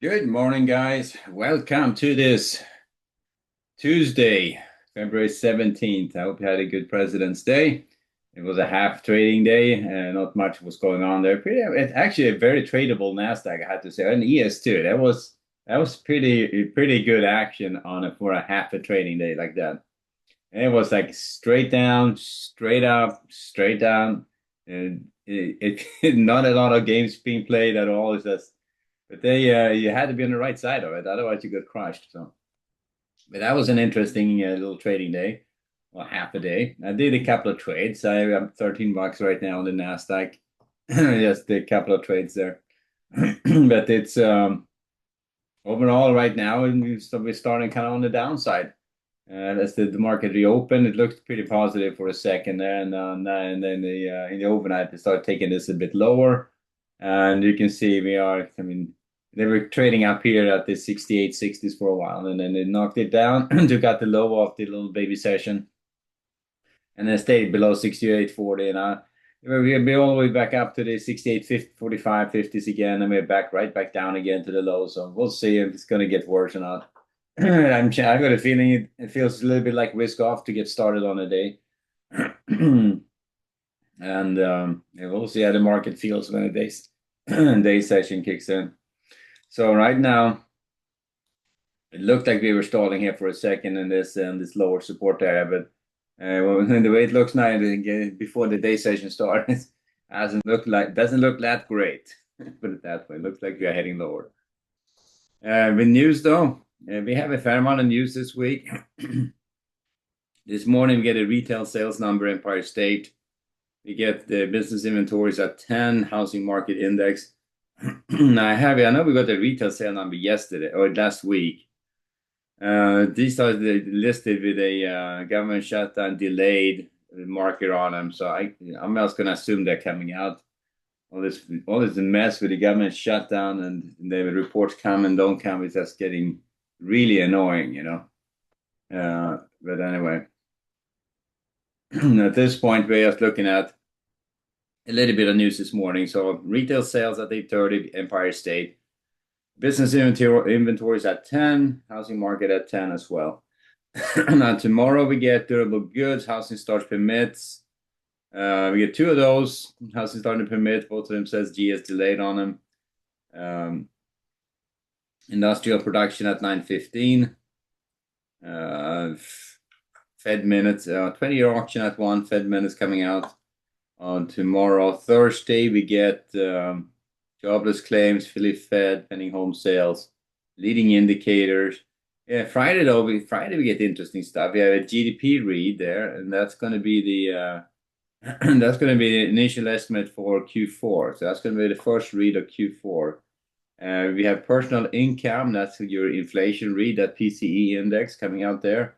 Good morning, guys. Welcome to this Tuesday, February 17th. I hope you had a good President's Day. It was a half trading day, and not much was going on there. It's actually a very tradable Nasdaq, I had to say, and ES too. That was pretty good action on it for a half a trading day like that. And it was like straight down, straight up, straight down, and not a lot of games being played at all. It's just but you had to be on the right side of it, otherwise you got crushed. So, but that was an interesting little trading day, well, half a day. I did a couple of trades. I'm $13 right now on the Nasdaq. Just a couple of trades there, but it's overall right now, and we're starting kind of on the downside. As the market reopened, it looked pretty positive for a second there, and then in the overnight they started taking this a bit lower, and you can see we are. I mean, they were trading up here at the 68.60s for a while, and then they knocked it down to got the low of the little baby session, and then stayed below 68.40, and we'll be all the way back up to the 68.45, 50s again, and we're back right back down again to the low. So we'll see if it's going to get worse or not. I've got a feeling it feels a little bit like risk off to get started on a day. And we'll see how the market feels when the day session kicks in. So right now, it looked like we were stalling here for a second in this lower support area, but the way it looks now, before the day session starts, doesn't look that great. Put it that way. It looks like we are heading lower. With news though, we have a fair amount of news this week. This morning we get a retail sales number in Empire State. We get the business inventories at 10, housing market index. I know we got the retail sale number yesterday or last week. These are listed with a government shutdown delayed marker on them. So I'm just going to assume they're coming out. All this mess with the government shutdown and the reports come and don't come is just getting really annoying, you know. But anyway, at this point, we're just looking at a little bit of news this morning. So retail sales at 8:30, Empire State. Business inventories at 10, housing market at 10 as well. Now tomorrow we get durable goods, housing starts permits. We get two of those, housing starting permits. Both of them says GS delayed on them. Industrial production at 9:15. Fed minutes, 20-year auction at 1, Fed minutes coming out on tomorrow. Thursday, we get jobless claims, Philly Fed, pending home sales, leading indicators. Yeah, Friday though, we get interesting stuff. We have a GDP read there, and that's going to be the that's going to be the initial estimate for Q4. So that's going to be the first read of Q4. We have personal income, that's your inflation read, that PCE index coming out there.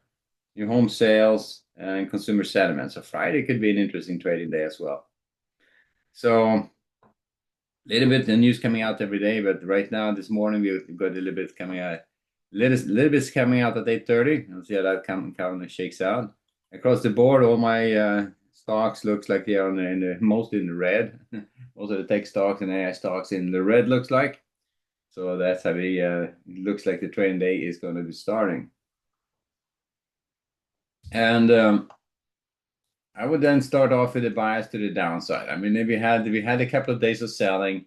Your home sales and consumer sentiment. So Friday could be an interesting trading day as well. So a little bit of news coming out every day, but right now this morning we've got a little bit coming out. Little bits coming out at 8:30. Let's see how that kind of shakes out. Across the board, all my stocks looks like they are mostly in the red. Most of the tech stocks and AI stocks in the red looks like. So that's how it looks like the trading day is going to be starting. And I would then start off with a bias to the downside. I mean, we had a couple of days of selling.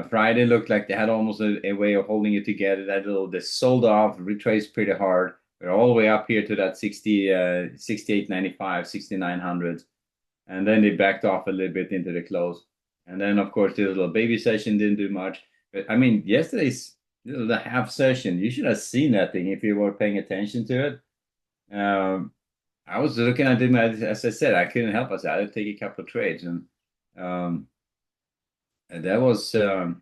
Friday looked like they had almost a way of holding it together. They sold off, retraced pretty hard. We're all the way up here to that 68.95, 6900. And then they backed off a little bit into the close. And then, of course, the little baby session didn't do much. But I mean, yesterday's the half session, you should have seen that thing if you were paying attention to it. I was looking at it, as I said, I couldn't help myself. I had to take a couple of trades, and that was there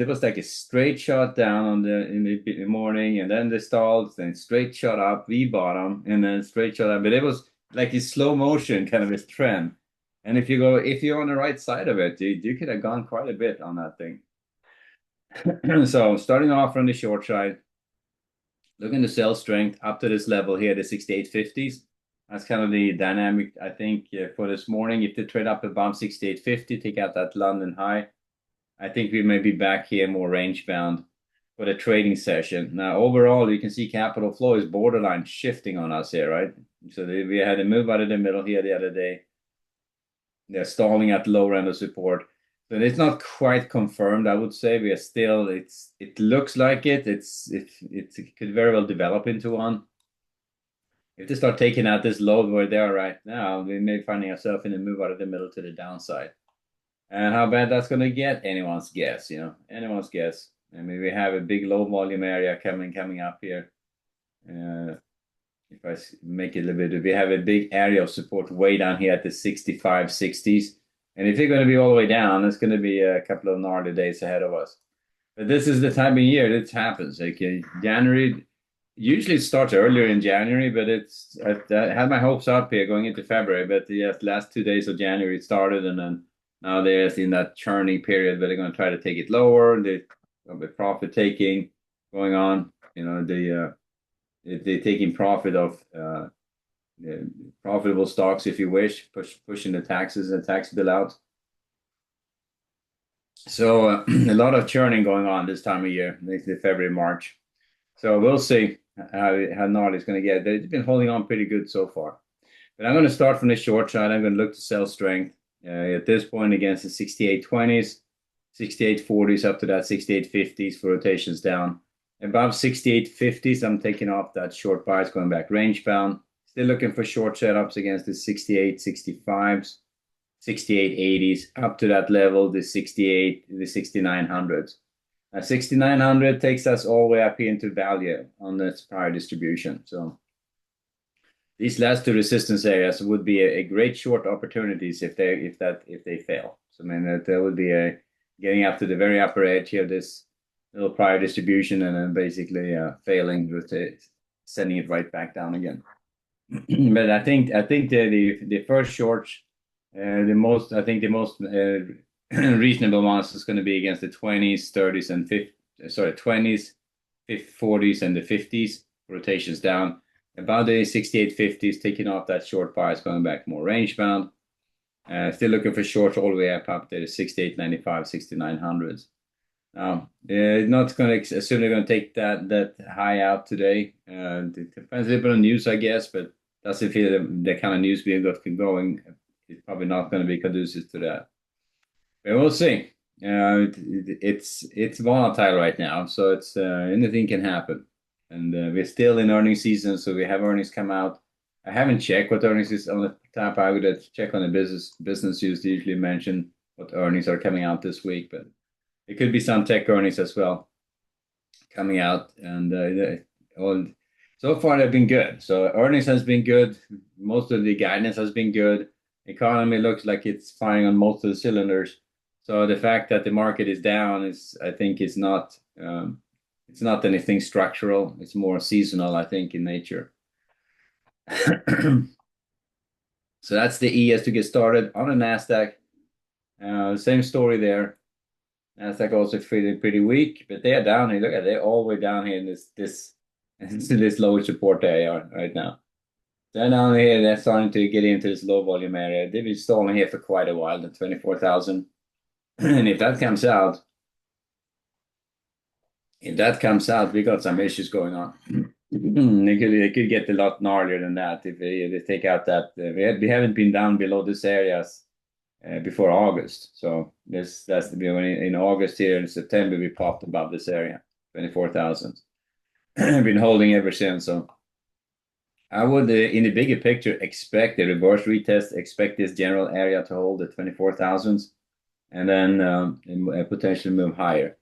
was like a straight shot down in the morning, and then they stalled, then straight shot up, V bottom, and then straight shot up. But it was like a slow motion kind of a trend. And if you're on the right side of it, you could have gone quite a bit on that thing. So starting off from the short side. Looking to sell strength up to this level here, the 68.50s. That's kind of the dynamic, I think, for this morning. If they trade up above 68.50, take out that London high. I think we may be back here more range bound for the trading session. Now, overall, you can see capital flow is borderline shifting on us here, right? So we had a move out of the middle here the other day. They're stalling at the lower end of support. So it's not quite confirmed, I would say. We are still, it looks like it. It could very well develop into one. If they start taking out this low where they are right now, we may be finding ourselves in a move out of the middle to the downside. And how bad that's going to get, anyone's guess, anyone's guess. I mean, we have a big low volume area coming up here. If I make it a little bit, we have a big area of support way down here at the 65, 60s. And if you're going to be all the way down, it's going to be a couple of gnarly days ahead of us. But this is the time of year it happens. Like January, usually it starts earlier in January, but I had my hopes up here going into February. But the last 2 days of January it started, and then now they're in that churning period, but they're going to try to take it lower. There's a bit profit taking going on. They're taking profit of profitable stocks, if you wish, pushing the taxes and tax bill out. So a lot of churning going on this time of year, the February, March. So we'll see how gnarly it's going to get. They've been holding on pretty good so far. But I'm going to start from the short side. I'm going to look to sell strength at this point against the 68.20s, 68.40s up to that 68.50s for rotations down. Above 68.50s, I'm taking off that short buys, going back range bound. Still looking for short setups against the 68.65s, 68.80s, up to that level, the 6900s. 6900 takes us all the way up here into value on this prior distribution. So these last two resistance areas would be a great short opportunities if they fail. So I mean that would be getting up to the very upper edge here of this little prior distribution and then basically failing with sending it right back down again. But I think the first shorts, the most reasonable ones is going to be against the 20s, 30s, and 20s, 40s, and the 50s rotations down. About the 68.50s, taking off that short bias, going back more range bound. Still looking for shorts all the way up to the 68.95, 6900s. Not going to assume they're going to take that high out today. It depends a little bit on news, I guess, but doesn't feel the kind of news we got going. It's probably not going to be conducive to that. But we'll see. It's volatile right now, so it's anything can happen. And we're still in earnings season, so we have earnings come out. I haven't checked what earnings is on the top. I would check on the business news. They usually mention what earnings are coming out this week, but it could be some tech earnings as well coming out. And so far they've been good. So earnings has been good. Most of the guidance has been good. Economy looks like it's firing on most of the cylinders. So the fact that the market is down I think, is not it's not anything structural. It's more seasonal, I think, in nature. So that's the ES to get started on the Nasdaq. Same story there. Nasdaq also pretty weak, but they are down here. Look at it, they're all the way down here in this lower support area right now. They're down here. They're starting to get into this low volume area. They've been stalling here for quite a while, the 24,000. And if that comes out, we got some issues going on. It could get a lot gnarlier than that if they take out that. We haven't been down below this areas before August. So that's in August here in September we popped above this area, 24,000. Been holding ever since. So I would, in the bigger picture, expect a reverse retest. Expect this general area to hold at 24,000s, and then potentially move higher.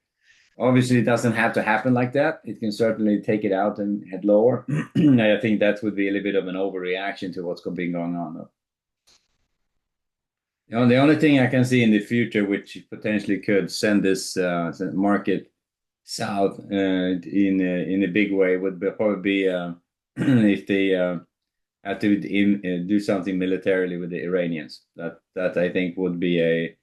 Obviously, it doesn't have to happen like that. It can certainly take it out and head lower. I think that would be a little bit of an overreaction to what's been going on, though. The only thing I can see in the future, which potentially could send this market south in a big way, would probably be if they have to do something militarily with the Iranians. That I think would be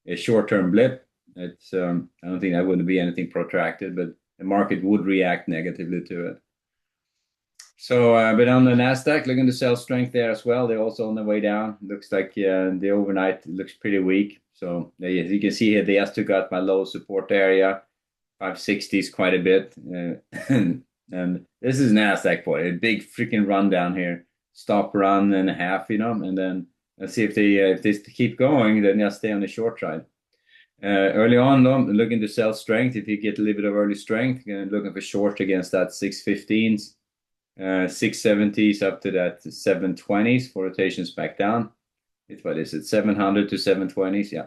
a short-term blip. I don't think that would be anything protracted, but the market would react negatively to it. So, but on the Nasdaq, looking to sell strength there as well. They're also on the way down. Looks like the overnight looks pretty weak. So as you can see here, they just took out my low support area, 560s quite a bit. And this is Nasdaq for a big freaking run down here, stop run and a half, and then let's see if they keep going, then just stay on the short side. Early on, though, looking to sell strength. If you get a little bit of early strength, looking for short against that 615s. 670s up to that 720s for rotations back down. What is it? 700 to 720s, yeah.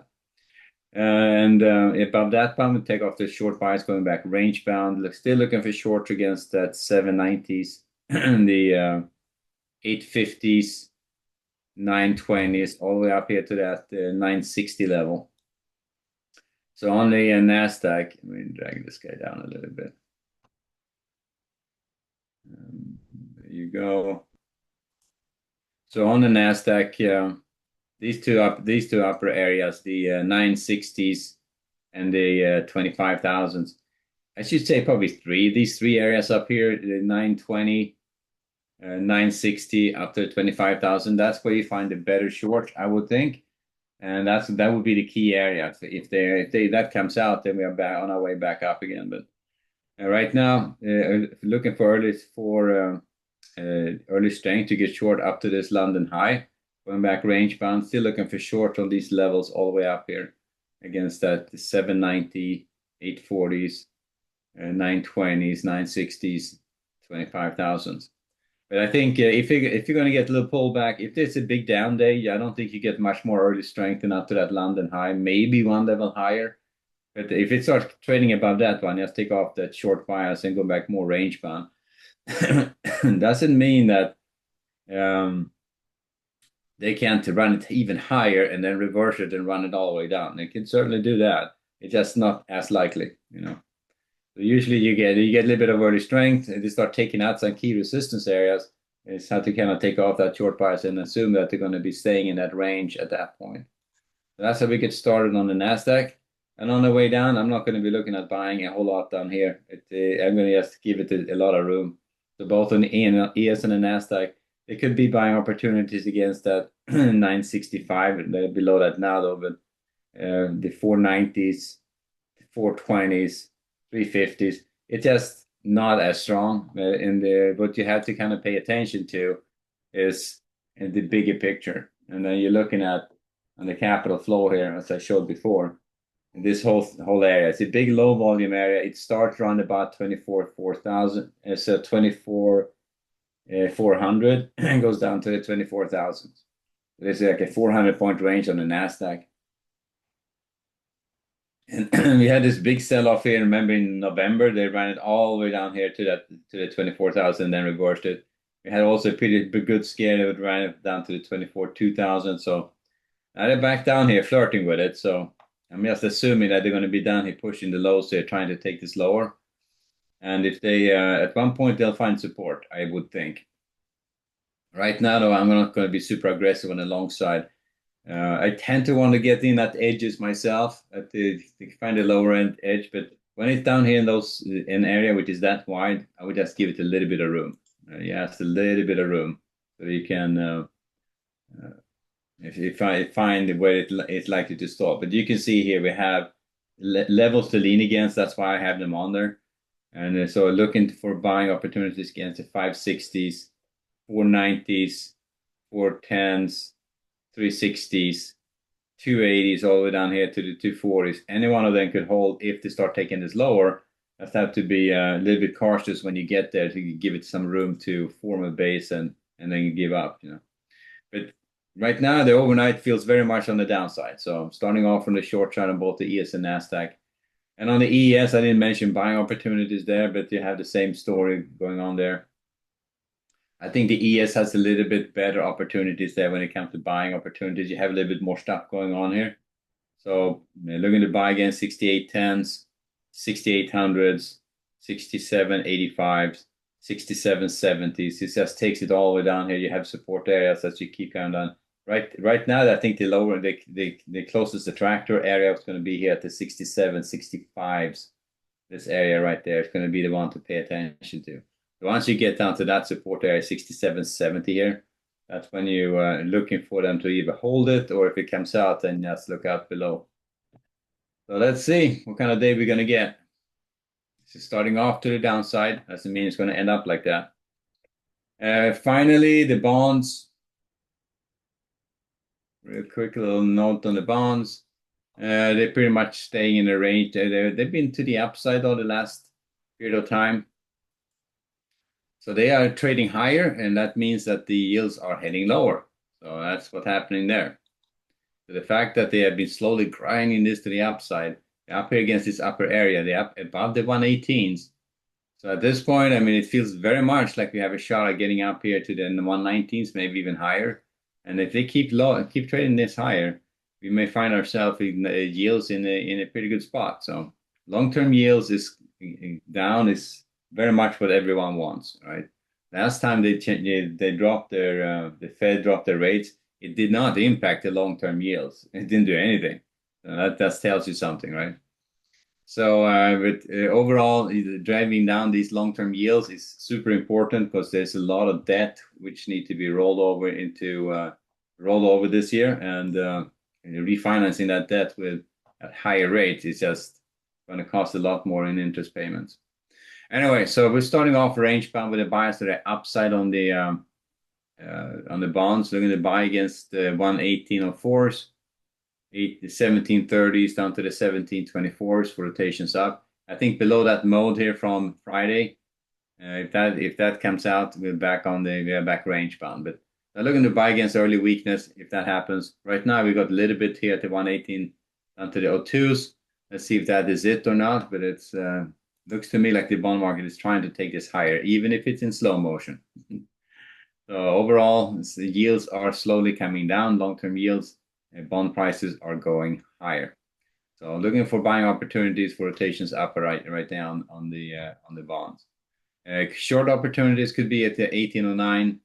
And above that bound, take off the short bias going back range bound. Still looking for short against that 790s, the 850s, 920s, all the way up here to that 960 level. So on the Nasdaq, let me drag this guy down a little bit. There you go. So on the Nasdaq, these two upper areas, the 960s and the 25,000s. I should say probably these three areas up here, the 920, 960 up to 25,000. That's where you find the better short, I would think. And that would be the key area. If that comes out, then we are back on our way back up again. But right now, looking for early strength to get short up to this London high, going back range bound, still looking for short on these levels all the way up here against that 790, 840s, 920s, 960s, 25,000s. But I think if you're going to get a little pullback, if it's a big down day, I don't think you get much more early strength than up to that London high, maybe one level higher. But if it starts trading above that one, just take off that short bias and go back more range bound. Doesn't mean that they can't run it even higher and then reverse it and run it all the way down. They can certainly do that. It's just not as likely. So usually you get a little bit of early strength and they start taking out some key resistance areas. It's how to kind of take off that short bias and assume that they're going to be staying in that range at that point. So that's how we get started on the Nasdaq. And on the way down, I'm not going to be looking at buying a whole lot down here. I'm going to just give it a lot of room. So both on the ES and the Nasdaq, it could be buying opportunities against that 965. They're below that now, though, but the 490s, 420s, 350s, it's just not as strong. What you have to kind of pay attention to is the bigger picture. And then you're looking at on the capital flow here, as I showed before. This whole area, it's a big low volume area. It starts around about 24,400, so 24,400 and goes down to the 24,000. There's like a 400-point range on the Nasdaq. And we had this big sell-off here. Remember in November, they ran it all the way down here to the 24,000, then reversed it. We had also a pretty good scare that would run it down to the 24,200. So now they're back down here flirting with it. So I'm just assuming that they're going to be down here pushing the lows here, trying to take this lower. And if they, at one point, they'll find support, I would think. Right now, though, I'm not going to be super aggressive on the long side. I tend to want to get in at edges myself to find a lower end edge, but when it's down here in an area which is that wide, I would just give it a little bit of room. Yes, a little bit of room, so you can if you find where it's likely to stop. But you can see here we have levels to lean against. That's why I have them on there. And so looking for buying opportunities against the 560s, 490s, 410s, 360s, 280s, all the way down here to the 240s. Any one of them could hold if they start taking this lower. Just have to be a little bit cautious when you get there to give it some room to form a base and then you give up. But right now, the overnight feels very much on the downside. So I'm starting off from the short side on both the ES and Nasdaq. And on the ES, I didn't mention buying opportunities there, but you have the same story going on there. I think the ES has a little bit better opportunities there when it comes to buying opportunities. You have a little bit more stuff going on here. So looking to buy again 6810s, 6800s, 6785s, 6770s. It just takes it all the way down here. You have support areas that you keep going down. Right now, I think the closest attractor area is going to be here at the 67, 65s. This area right there is going to be the one to pay attention to. Once you get down to that support area, 67.70 here, that's when you are looking for them to either hold it, or if it comes out, then just look out below. So let's see what kind of day we're going to get. So starting off to the downside doesn't mean it's going to end up like that. Finally, the bonds. Real quick little note on the bonds. They're pretty much staying in the range. They've been to the upside all the last period of time. So they are trading higher, and that means that the yields are heading lower. So that's what's happening there. So the fact that they have been slowly grinding this to the upside, up here against this upper area, they're up above the 118s. So at this point, I mean, it feels very much like we have a shot at getting up here to the 119s, maybe even higher. And if they keep trading this higher, we may find ourselves in yields in a pretty good spot. So long-term yields is down is very much what everyone wants, right? Last time they dropped the Fed dropped their rates, it did not impact the long-term yields. It didn't do anything. That tells you something, right? So, overall, driving down these long-term yields is super important because there's a lot of debt which need to be rolled over this year, and refinancing that debt at higher rates is just going to cost a lot more in interest payments. Anyway, so we're starting off range bound with a bias to the upside on the bonds. We're going to buy against the 118.04s. 1730s down to the 1724s for rotations up. I think below that mode here from Friday, if that comes out, we're back range bound. But I'm looking to buy against early weakness if that happens. Right now we got a little bit here at the 118 down to the 02s. Let's see if that is it or not. But it's looks to me like the bond market is trying to take this higher, even if it's in slow motion. So overall, the yields are slowly coming down. Long-term yields. Bond prices are going higher. So looking for buying opportunities for rotations up right down on the bonds. Short opportunities could be at the 1809,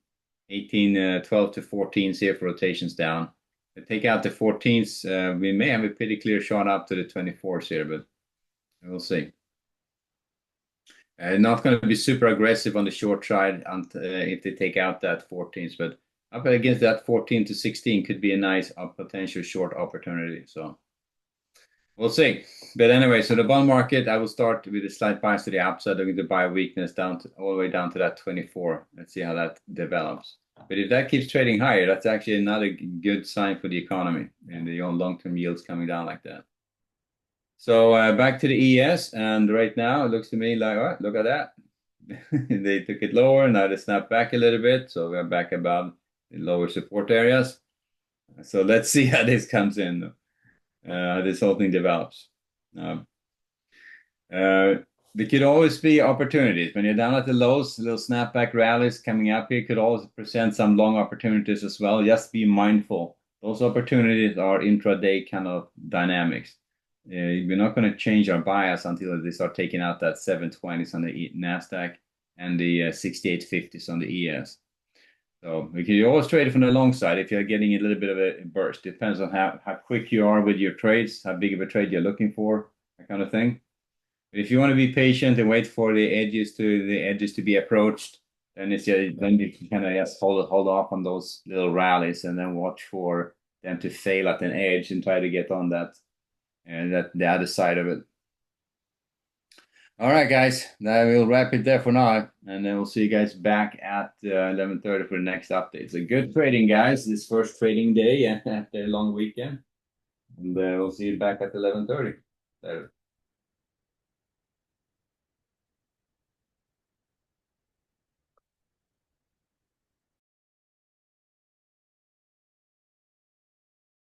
12 to 14s here for rotations down. To take out the 14s, we may have a pretty clear shot up to the 24s here, but we'll see. Not going to be super aggressive on the short side if they take out that 14s, but up against that 14 to 16 could be a nice potential short opportunity. So we'll see. But anyway, so the bond market, I will start with a slight bias to the upside. Looking to buy weakness all the way down to that 24. Let's see how that develops. But if that keeps trading higher, that's actually another good sign for the economy and the long-term yields coming down like that. So back to the ES, and right now it looks to me like, oh, look at that. They took it lower, now they snapped back a little bit, so we're back above the lower support areas. So let's see how this comes in, how this whole thing develops. There could always be opportunities. When you're down at the lows, little snapback rallies coming up here could always present some long opportunities as well. Just be mindful. Those opportunities are intraday kind of dynamics. We're not going to change our bias until they start taking out that 720s on the NASDAQ and the 6850s on the ES. So we can always trade from the long side if you're getting a little bit of a burst. Depends on how quick you are with your trades, how big of a trade you're looking for, that kind of thing. But if you want to be patient and wait for the edges to be approached, then then you can kind of just hold off on those little rallies and then watch for them to fail at an edge and try to get on that the other side of it. All right, guys, that will wrap it there for now, and then we'll see you guys back at 11:30 for the next update. So good trading, guys. This first trading day after a long weekend, and we'll see you back at 11:30.